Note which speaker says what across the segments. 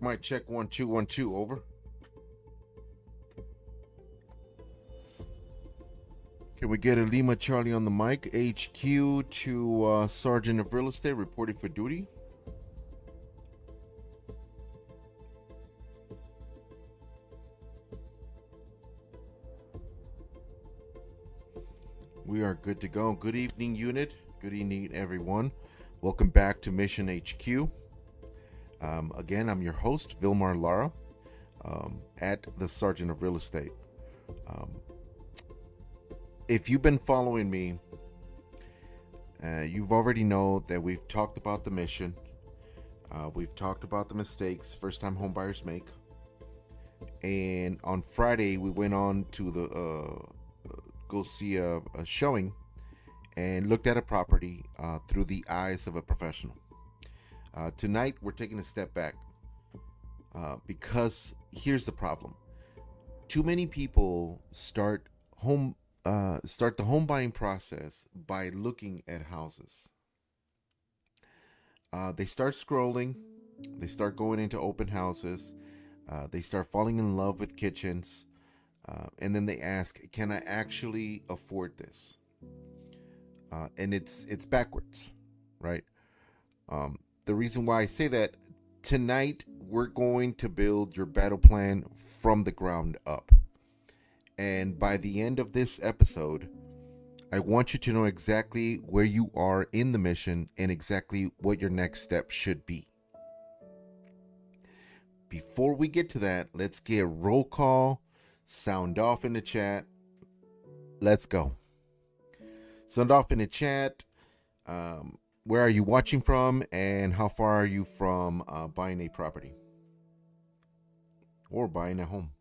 Speaker 1: Mic check, 1 2 1 2, over. Can we get a Lima Charlie on the mic? HQ to Sergeant of Real Estate reporting for duty. We are good to go. Good evening, unit. Good evening, everyone. Welcome back to Mission HQ. Again, I'm your host, Vilmar Lara, at the Sergeant of Real Estate. If you've been following me, you've already know that we've talked about the mission. We've talked about the mistakes first-time homebuyers make. And on Friday, we went on to the go see a showing and looked at a property through the eyes of a professional. Tonight, we're taking a step back because here's the problem. Too many people start the home buying process by looking at houses. They start scrolling, they start going into open houses, they start falling in love with kitchens, and then they ask, can I actually afford this? And it's backwards, right? The reason why I say that, tonight we're going to build your battle plan from the ground up. And by the end of this episode, I want you to know exactly where you are in the mission and exactly what your next step should be. Before we get to that, let's get roll call, sound off in the chat. Let's go. Sound off in the chat. Where are you watching from, and how far are you from buying a property or buying a home?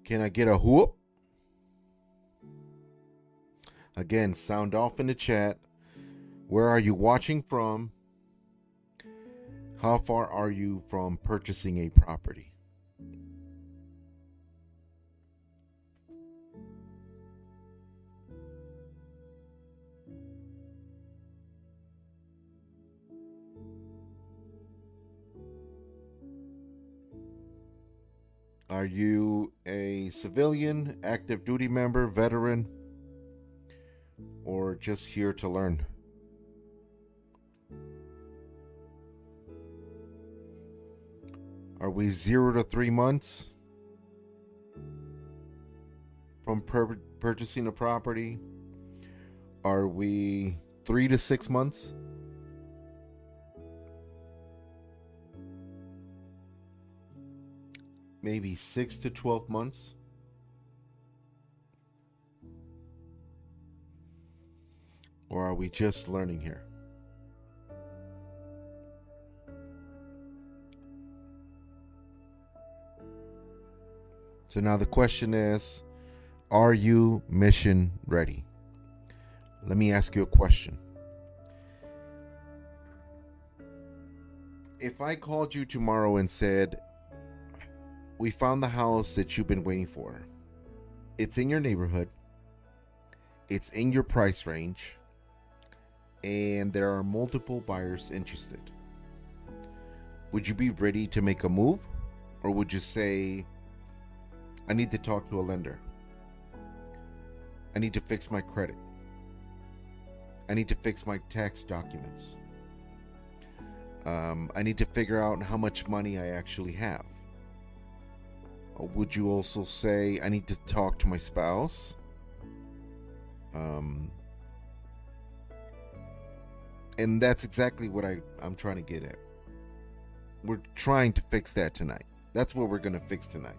Speaker 1: Can I get a whoop? Again, sound off in the chat. Where are you watching from? How far are you from purchasing a property? Are you a civilian, active duty member, veteran, or just here to learn? Are we 0 to 3 months from purchasing a property? Are we 3 to 6 months? Maybe 6 to 12 months? Or are we just learning here? So now the question is, are you mission ready? Let me ask you a question. If I called you tomorrow and said, we found the house that you've been waiting for. It's in your neighborhood. It's in your price range. And there are multiple buyers interested. Would you be ready to make a move? Or would you say, I need to talk to a lender. I need to fix my credit. I need to fix my tax documents. I need to figure out how much money I actually have. Or would you also say, I need to talk to my spouse? And that's exactly what I'm trying to get at. We're trying to fix that tonight. That's what we're going to fix tonight.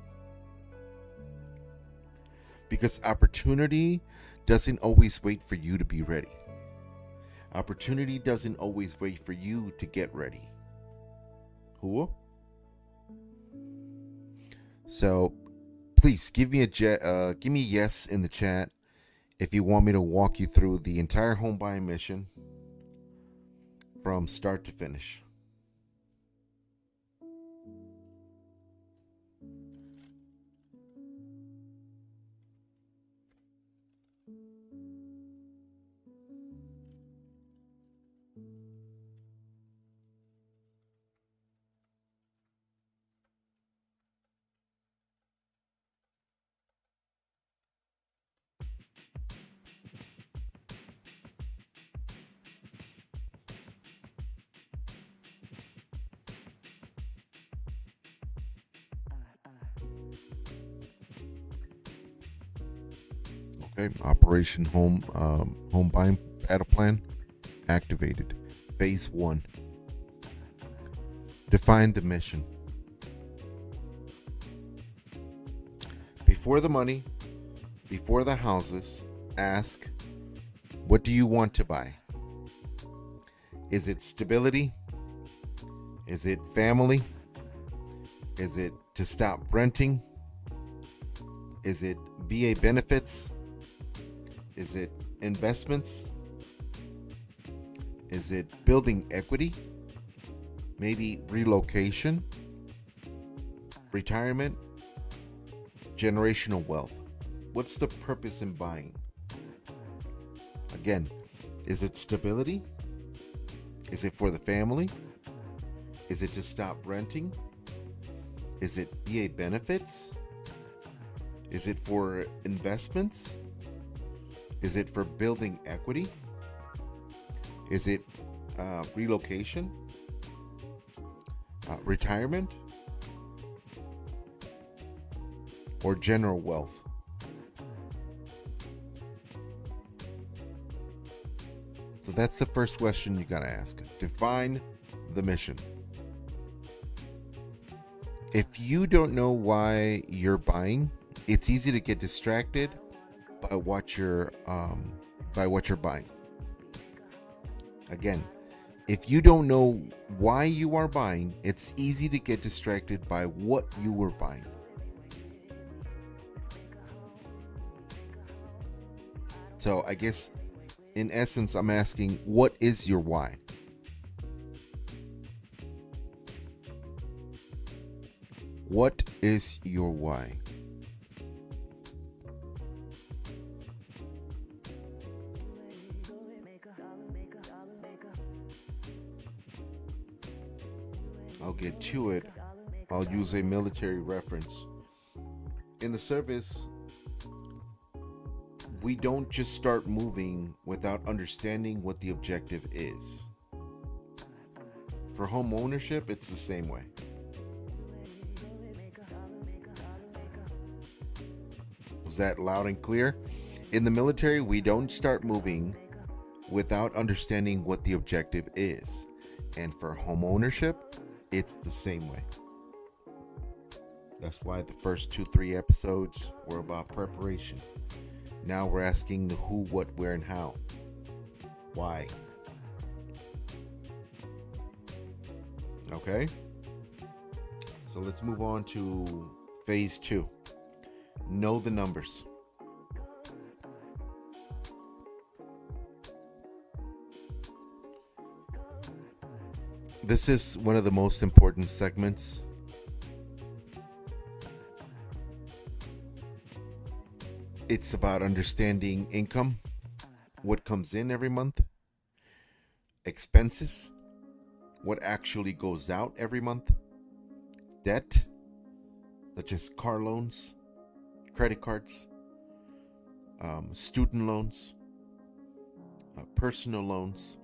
Speaker 1: Because opportunity doesn't always wait for you to be ready. Opportunity doesn't always wait for you to get ready. Who? So please give me a yes in the chat if you want me to walk you through the entire home buying mission from start to finish. Okay, Operation Home Buying Battle Plan activated. Phase 1. Define the mission. Before the money, before the houses, ask, what do you want to buy? Is it stability? Is it family? Is it to stop renting? Is it VA benefits? Is it investments? Is it building equity? Maybe relocation, retirement, generational wealth. What's the purpose in buying? Again, is it stability? Is it for the family? Is it to stop renting? Is it VA benefits? Is it for investments? Is it for building equity? Is it relocation? Retirement? Or general wealth? So that's the first question you gotta ask. Define the mission. If you don't know why you're buying, it's easy to get distracted by what you're buying. Again, if you don't know why you are buying, it's easy to get distracted by what you were buying. So I guess in essence, I'm asking, what is your why? What is your why? I'll get to it. I'll use a military reference. In the service, we don't just start moving without understanding what the objective is. For home ownership, it's the same way. Was that loud and clear? In the military, we don't start moving without understanding what the objective is. And for home ownership, it's the same way. That's why the first 2-3 episodes were about preparation. Now we're asking the who, what, where, and how. Why? Okay? So let's move on to phase 2. Know the numbers. This is one of the most important segments. It's about understanding income, what comes in every month, expenses, what actually goes out every month, debt, such as car loans, credit cards, student loans, personal loans.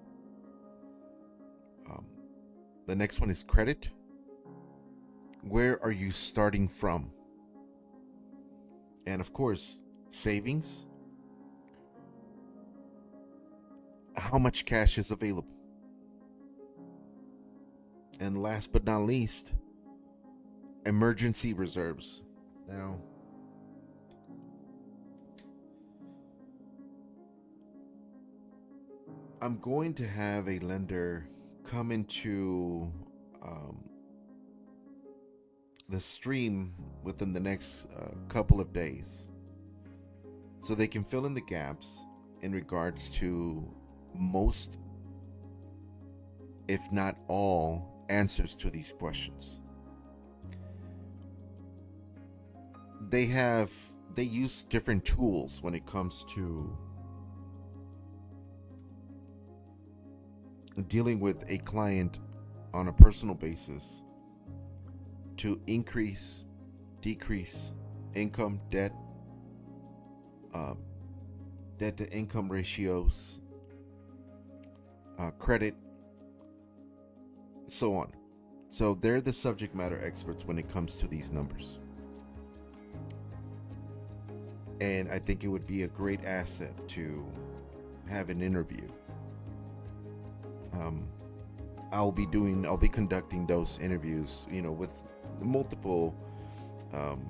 Speaker 1: The next one is credit. Where are you starting from? And of course, savings. How much cash is available? And last but not least, emergency reserves. Now, I'm going to have a lender come into the stream within the next couple of days so they can fill in the gaps in regards to most, if not all, answers to these questions. They use different tools when it comes to dealing with a client on a personal basis to increase, decrease income, debt, debt to income ratios, credit, so on. So they're the subject matter experts when it comes to these numbers. And I think it would be a great asset to have an interview. Um, I'll be conducting those interviews, with multiple um,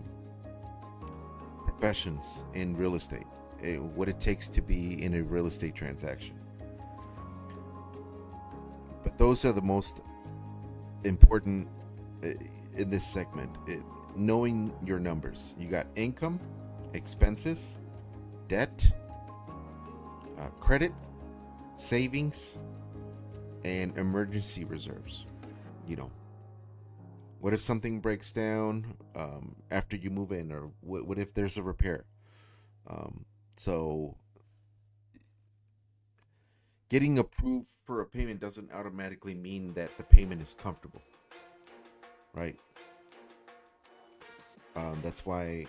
Speaker 1: professions in real estate, what it takes to be in a real estate transaction. But those are the most important uh, in this segment. Knowing your numbers. You got income, expenses, debt, credit, savings, and emergency reserves. You know, what if something breaks down after you move in, or what if there's a repair? So, getting approved for a payment doesn't automatically mean that the payment is comfortable, right? That's why,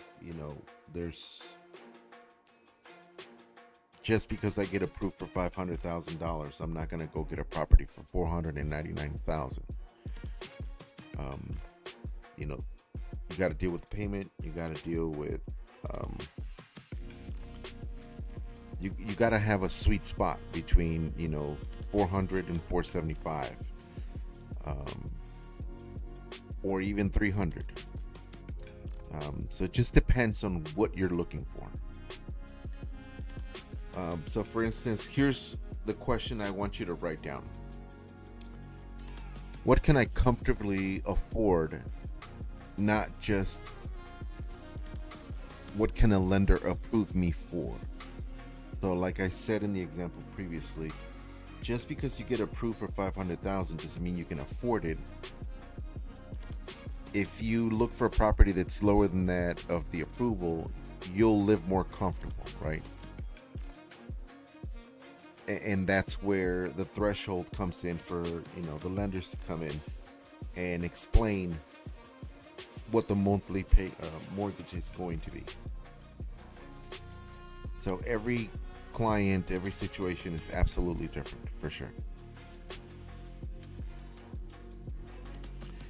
Speaker 1: there's just because I get approved for $500,000, I'm not gonna go get a property for 499,000. Um, you know, you got to deal with the payment. You got to deal with um, you got to have a sweet spot between 400 and 475, or even 300. So it just depends on what you're looking for. So for instance, here's the question I want you to write down. What can I comfortably afford? Not just what can a lender approve me for. So like I said in the example previously, just because you get approved for 500,000 doesn't mean you can afford it. If you look for a property that's lower than that of the approval, you'll live more comfortable, right? And that's where the threshold comes in for the lenders to come in and explain what the monthly mortgage is going to be. So every client, every situation is absolutely different, for sure.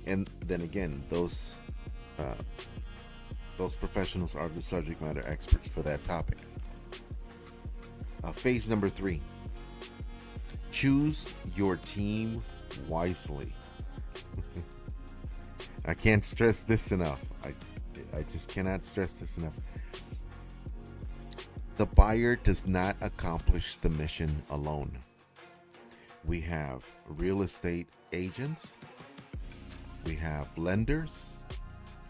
Speaker 1: And then again, those professionals are the subject matter experts for that topic. Phase number 3: choose your team wisely. I can't stress this enough. I just cannot stress this enough. The buyer does not accomplish the mission alone. We have real estate agents, we have lenders,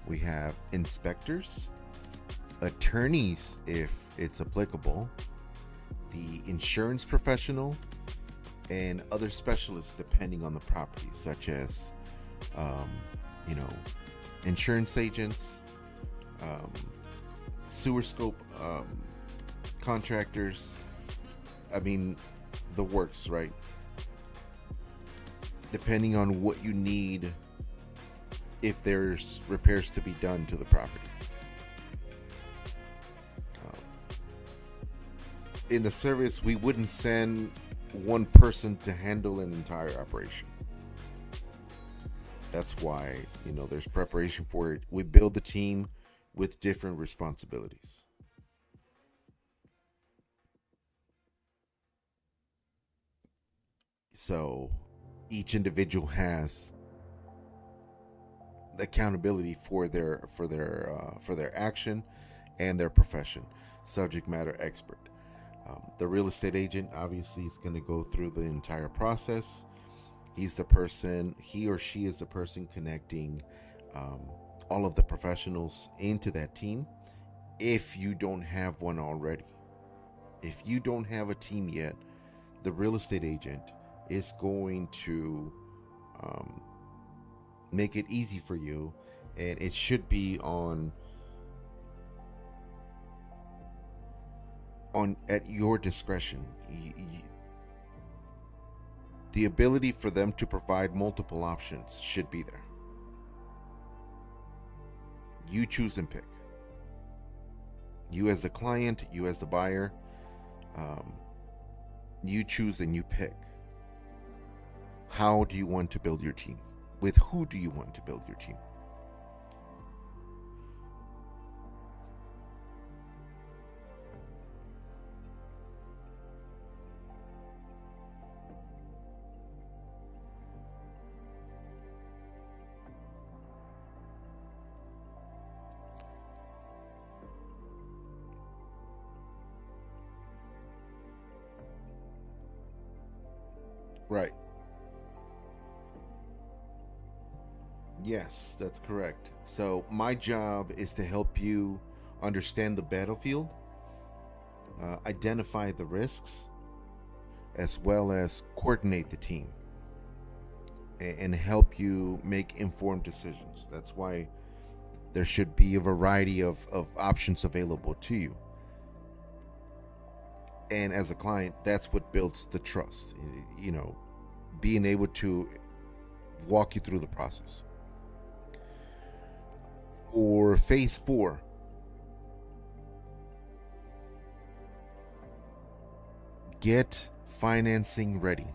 Speaker 1: we have inspectors, attorneys if it's applicable, the insurance professional, and other specialists depending on the property, such as insurance agents, sewer scope contractors. I mean, the works, right? Depending on what you need, if there's repairs to be done to the property. In the service, we wouldn't send one person to handle an entire operation. That's why, there's preparation for it. We build a team with different responsibilities. So each individual has accountability for their action and their profession. Subject matter expert. The real estate agent obviously is going to go through the entire process. He or she is the person connecting all of the professionals into that team. If you don't have one already, if you don't have a team yet, the real estate agent is going to make it easy for you, and it should be on at your discretion. The ability for them to provide multiple options should be there. You choose and pick. You as the client, you as the buyer, you choose and you pick. How do you want to build your team? With who do you want to build your team? Right. Yes, that's correct. So my job is to help you understand the battlefield, identify the risks, as well as coordinate the team and help you make informed decisions. That's why there should be a variety of options available to you. And as a client, that's what builds the trust, you know, being able to walk you through the process. For phase four, get financing ready.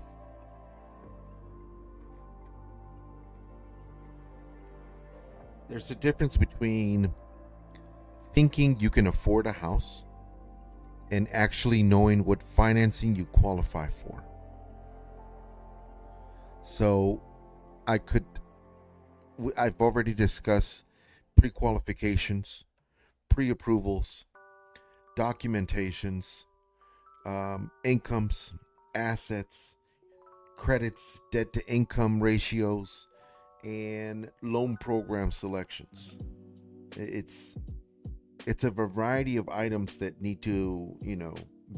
Speaker 1: There's a difference between thinking you can afford a house and actually knowing what financing you qualify for. So I could, I've already discussed pre qualifications, pre approvals, documentations, incomes, assets, credits, debt to income ratios, and loan program selections. It's it's a variety of items that need to,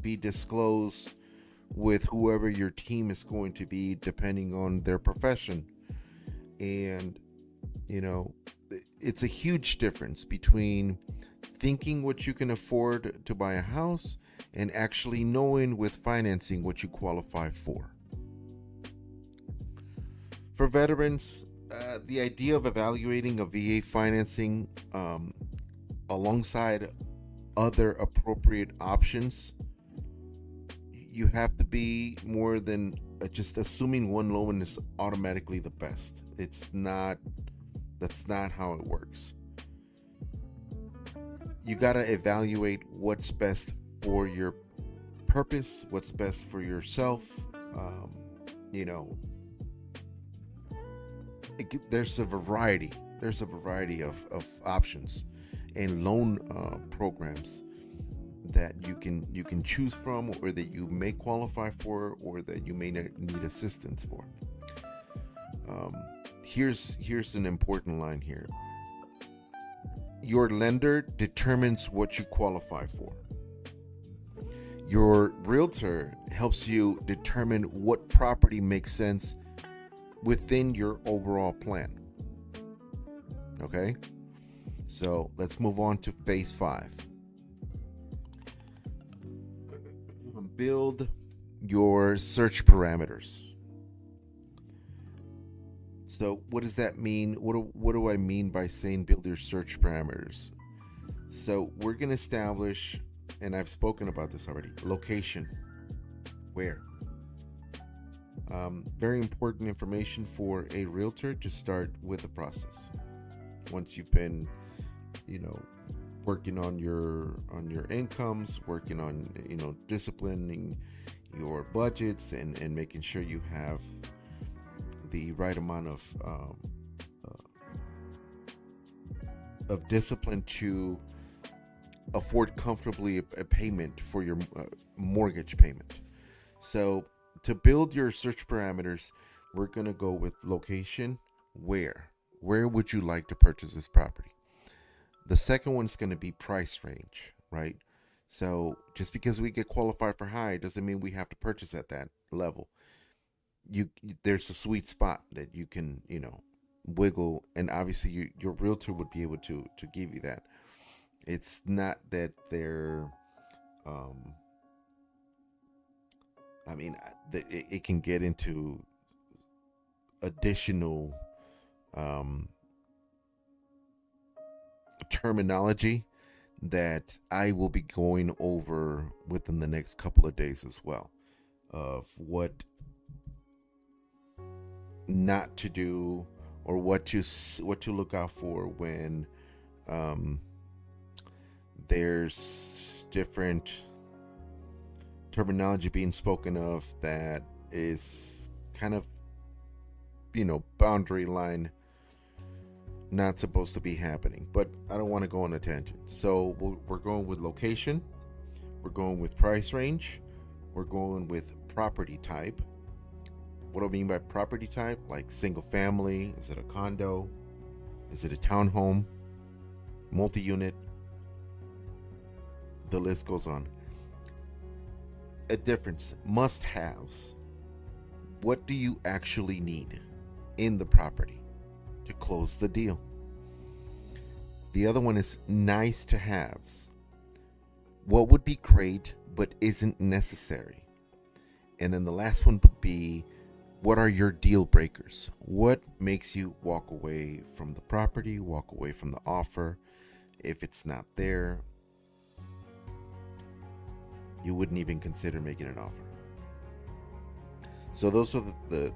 Speaker 1: be disclosed with whoever your team is going to be depending on their profession. And, you know, it's a huge difference between thinking what you can afford to buy a house and actually knowing with financing what you qualify for. For veterans, the idea of evaluating a VA financing alongside other appropriate options, you have to be more than just assuming one loan is automatically the best. It's not, that's not how it works. You got to evaluate what's best for your purpose, what's best for yourself. Um, you know, there's a variety. There's a variety of options and loan programs that you can choose from, or that you may qualify for, or that you may need assistance for. Um, here's an important line here. Your lender determines what you qualify for. Your realtor helps you determine what property makes sense within your overall plan. Okay? So let's move on to phase five. Build your search parameters. So what does that mean? What do I mean by saying build your search parameters? So we're going to establish, and I've spoken about this already, location. Where? Very important information for a realtor to start with the process. Once you've been, working on your incomes, working on disciplining your budgets, and making sure you have the right amount of discipline to afford comfortably a payment for your mortgage payment. So to build your search parameters, we're going to go with location. Where would you like to purchase this property? The second one's going to be price range, right? So just because we get qualified for high doesn't mean we have to purchase at that level. There's a sweet spot that you can wiggle, and obviously your realtor would be able to give you that. It's not that they're um I mean, it can get into additional um terminology that I will be going over within the next couple of days as well, of what not to do, or what to look out for when um, there's different terminology being spoken of that is kind of boundary line, not supposed to be happening. But I don't want to go on a tangent. So we're going with location, we're going with price range, we're going with property type, What do I mean by property type? Like single family? Is it a condo? Is it a townhome? Multi-unit? The list goes on. A difference. Must-haves. What do you actually need in the property to close the deal? The other one is nice to haves. What would be great but isn't necessary? And then the last one would be, what are your deal breakers? What makes you walk away from the property, walk away from the offer? If it's not there, you wouldn't even consider making an offer. So those are the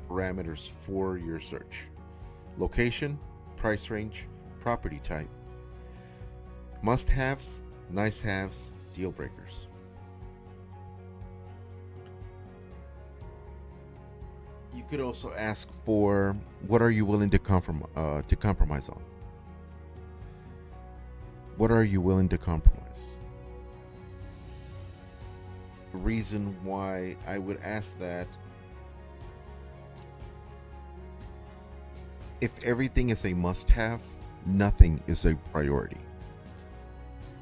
Speaker 1: parameters for your search: location, price range, property type, must-haves, nice-haves, deal breakers. You could also ask for, what are you willing to compromise on? What are you willing to compromise? The reason why I would ask that, if everything is a must-have, nothing is a priority.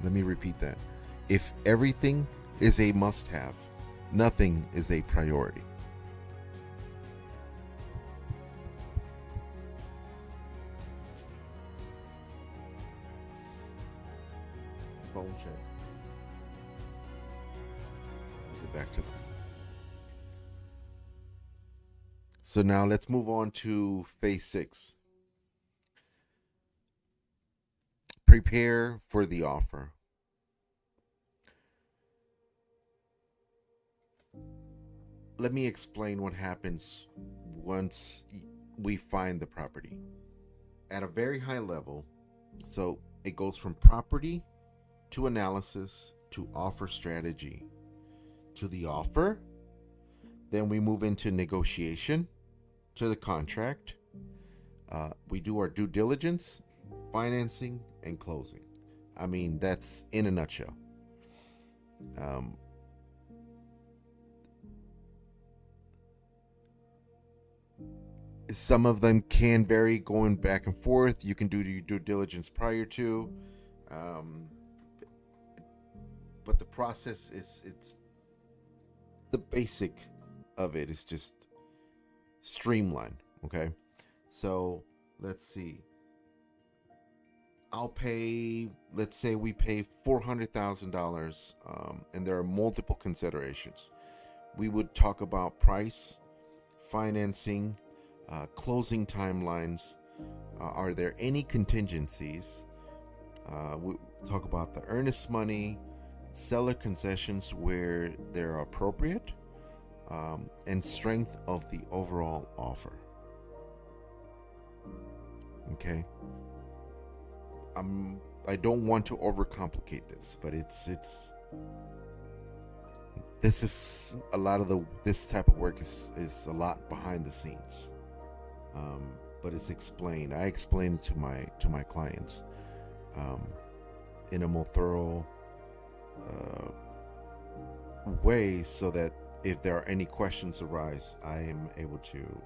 Speaker 1: Let me repeat that. If everything is a must-have, nothing is a priority. Phone check. We'll get back to that. So now let's move on to phase 6. Prepare for the offer. Let me explain what happens once we find the property at a very high level. So it goes from property to analysis to offer strategy to the offer. Then we move into negotiation to the contract. We do our due diligence, financing, and closing. I mean, that's in a nutshell. Some of them can vary, going back and forth. You can do your due diligence prior to, but the process it's the basic of it is just streamlined. Okay, so let's see. Let's say we pay $400,000, and there are multiple considerations. We would talk about price, financing, closing timelines. Are there any contingencies? We talk about the earnest money, seller concessions where they're appropriate, and strength of the overall offer. Okay. I don't want to overcomplicate this, but this is a lot of this type of work is a lot behind the scenes, but it's explained. I explain it to my clients in a more thorough way, so that if there are any questions arise, I am able to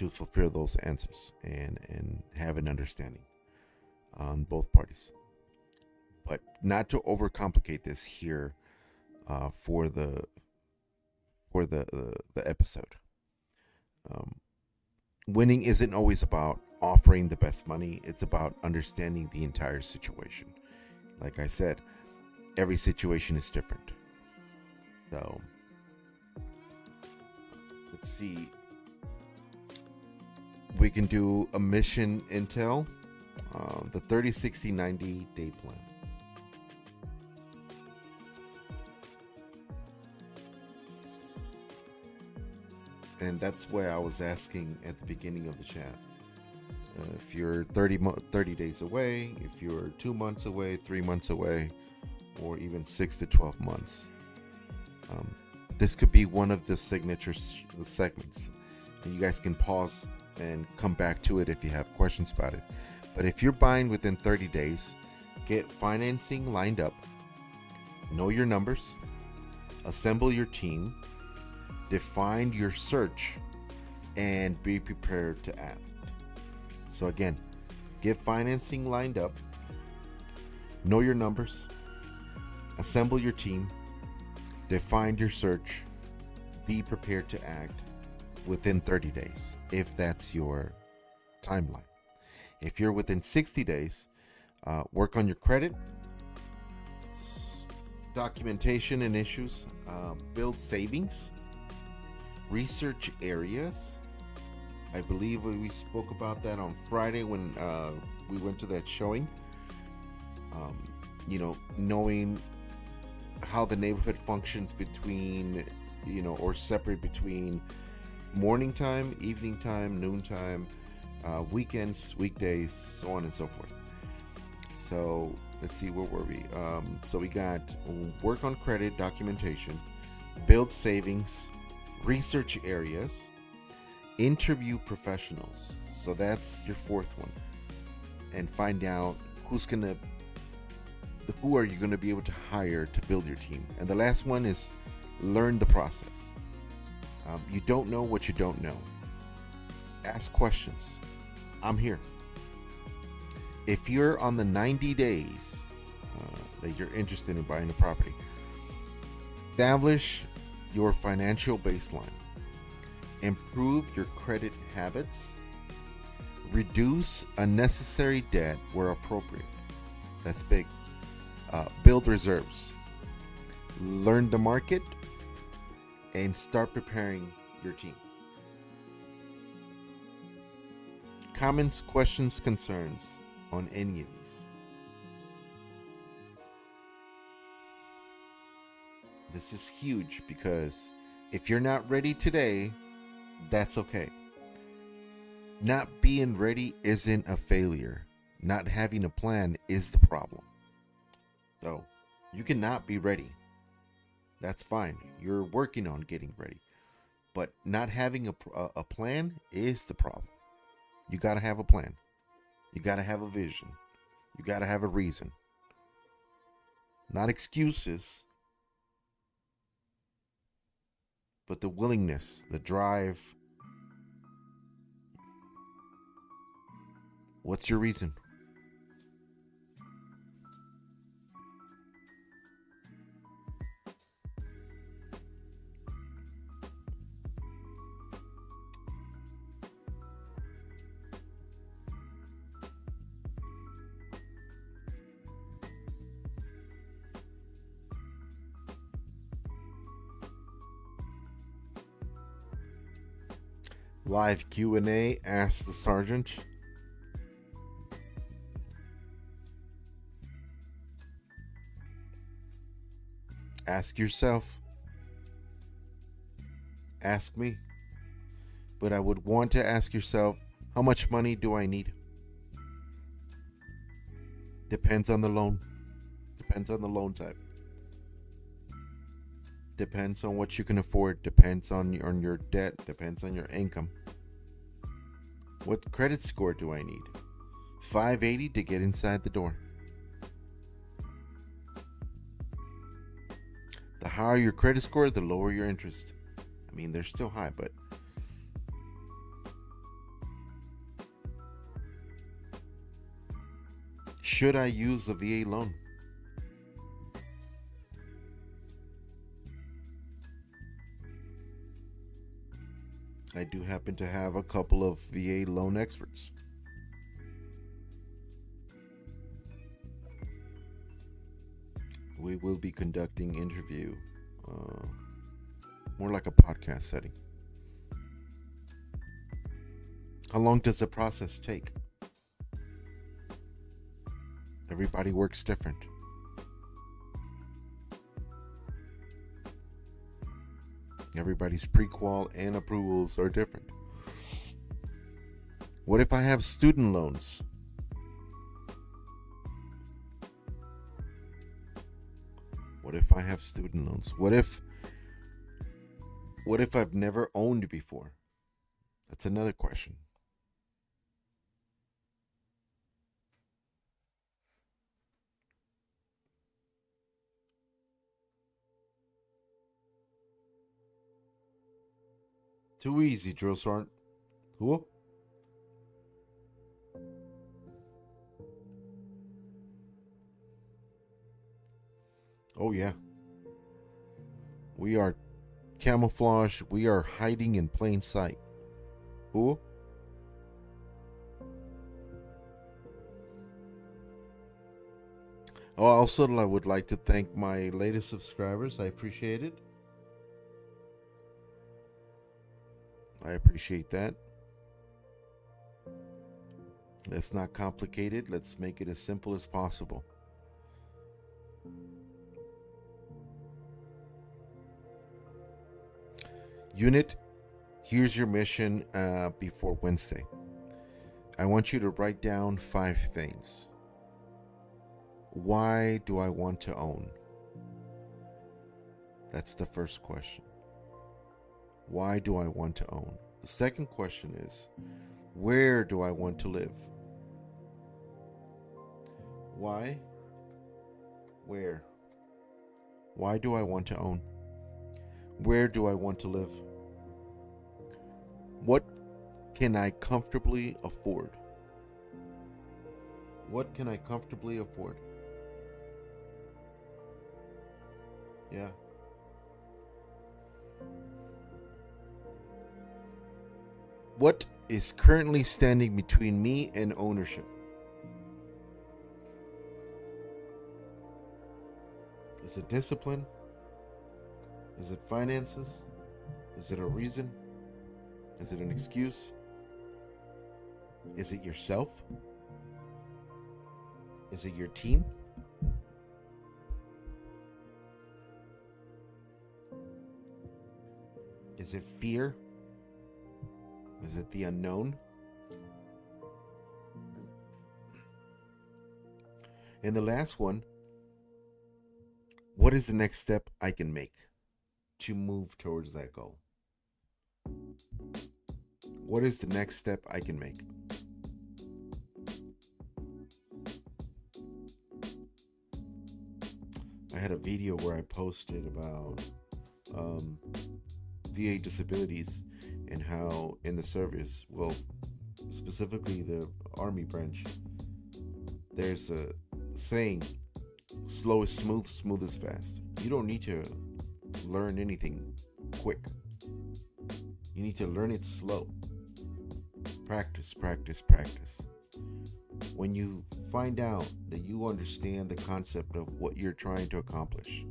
Speaker 1: fulfill those answers and have an understanding on both parties, but not to overcomplicate this here for the episode. Winning isn't always about offering the best money. It's about understanding the entire situation. Like I said, every situation is different. So let's see. We can do a mission intel, the 30, 60, 90 day plan. And that's why I was asking at the beginning of the chat. If you're 30 days away, if you're 2 months away, 3 months away, or even 6 to 12 months. This could be one of the signature segments. And you guys can pause and come back to it if you have questions about it. But if you're buying within 30 days, get financing lined up, know your numbers, assemble your team, define your search, and be prepared to act. So, again, get financing lined up, know your numbers, assemble your team, define your search, be prepared to act within 30 days if that's your timeline. If you're within 60 days, work on your credit, documentation and issues, build savings, research areas. I believe we spoke about that on Friday when we went to that showing. Knowing how the neighborhood functions between, or separate between morning time, evening time, noon time, weekends, weekdays, so on and so forth. So let's see, where were we? So we got work on credit, documentation, build savings, research areas, interview professionals. So that's your fourth one. And find out who are you going to be able to hire to build your team. And the last one is learn the process. You don't know what you don't know. Ask questions. I'm here. If you're on the 90 days that you're interested in buying a property, establish your financial baseline. Improve your credit habits. Reduce unnecessary debt where appropriate. That's big. Build reserves. Learn the market and start preparing your team. Comments, questions, concerns on any of these? This is huge because if you're not ready today, that's okay. Not being ready isn't a failure. Not having a plan is the problem. So you cannot be ready. That's fine. You're working on getting ready. But not having a plan is the problem. You got to have a plan. You got to have a vision. You got to have a reason. Not excuses, but the willingness, the drive. What's your reason? Live Q&A, ask the sergeant. Ask yourself. Ask me. But I would want to ask yourself, how much money do I need? Depends on the loan. Depends on the loan type. Depends on what you can afford. Depends on your debt. Depends on your income. What credit score do I need? 580 to get inside the door. The higher your credit score, the lower your interest. I mean, they're still high, but should I use a VA loan? I do happen to have a couple of VA loan experts. We will be conducting interview, more like a podcast setting. How long does the process take? Everybody works different. Everybody's pre-qual and approvals are different. What if I have student loans? What if I have student loans? What if I've never owned before? That's another question. Too easy, drill sergeant. Who? Oh, yeah. We are camouflage. We are hiding in plain sight. Who? Oh, also, I would like to thank my latest subscribers. I appreciate it. I appreciate that. Let's not complicate it. Let's make it as simple as possible. Unit, here's your mission before Wednesday. I want you to write down 5 things. Why do I want to own? That's the first question. Why do I want to own? The second question is, where do I want to live? Why? Where? Why do I want to own? Where do I want to live? What can I comfortably afford? What can I comfortably afford? Yeah. What is currently standing between me and ownership? Is it discipline? Is it finances? Is it a reason? Is it an excuse? Is it yourself? Is it your team? Is it fear? Is it the unknown? And the last one, what is the next step I can make to move towards that goal? What is the next step I can make? I had a video where I posted about VA disabilities and how in the service, well, specifically the Army branch, there's a saying, slow is smooth, smooth is fast. You don't need to learn anything quick. You need to learn it slow. Practice, practice, practice. When you find out that you understand the concept of what you're trying to accomplish,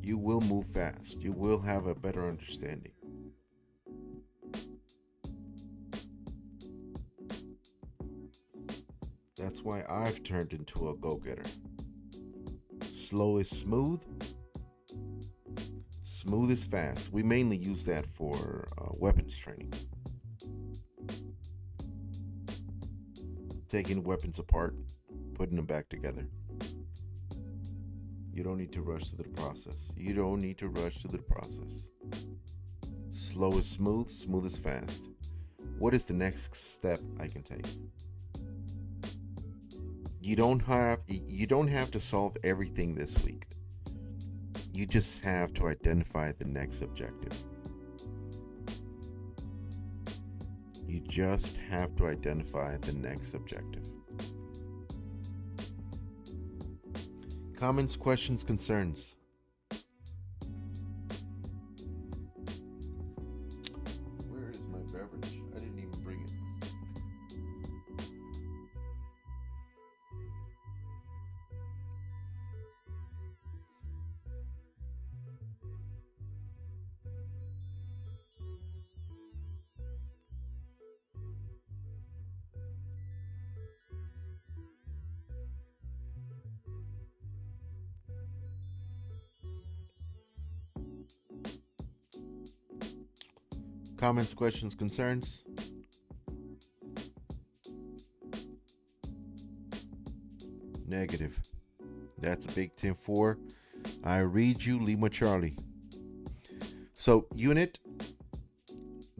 Speaker 1: you will move fast. You will have a better understanding. That's why I've turned into a go-getter. Slow is smooth. Smooth is fast. We mainly use that for weapons training. Taking weapons apart, putting them back together. You don't need to rush through the process. You don't need to rush through the process. Slow is smooth, smooth is fast. What is the next step I can take? You don't have to solve everything this week. You just have to identify the next objective. You just have to identify the next objective. Comments, questions, concerns? Where is my beverage? I didn't even bring it. Comments, questions, concerns? Negative. That's a big 10-4. I read you, Lima Charlie. So, unit,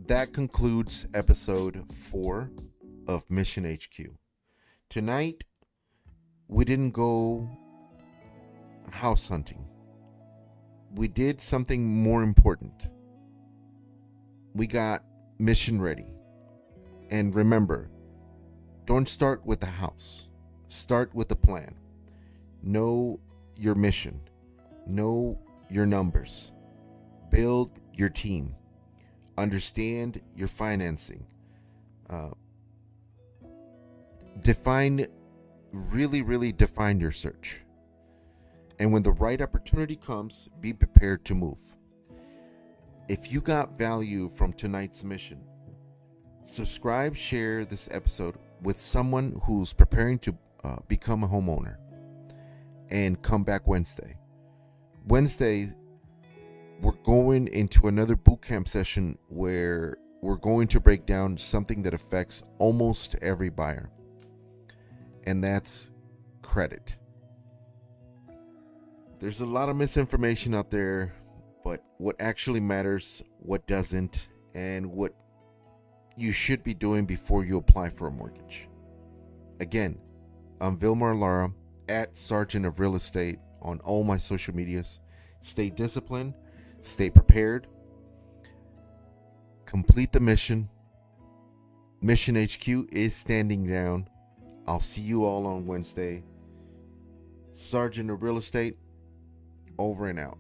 Speaker 1: that concludes episode 4 of Mission HQ. Tonight, we didn't go house hunting. We did something more important. we got mission ready. And remember, don't start with the house. Start with the plan. Know your mission. Know your numbers. Build your team. Understand your financing. Uh, really define your search. And when the right opportunity comes, be prepared to move. If you got value from tonight's mission, subscribe, share this episode with someone who's preparing to become a homeowner. And come back Wednesday. Wednesday, we're going into another bootcamp session where we're going to break down something that affects almost every buyer. And that's credit. There's a lot of misinformation out there, but what actually matters, what doesn't, and what you should be doing before you apply for a mortgage. Again, I'm Vilmar Lara at Sergeant of Real Estate on all my social medias. Stay disciplined, stay prepared, complete the mission. Mission HQ is standing down. I'll see you all on Wednesday. Sergeant of Real Estate, over and out.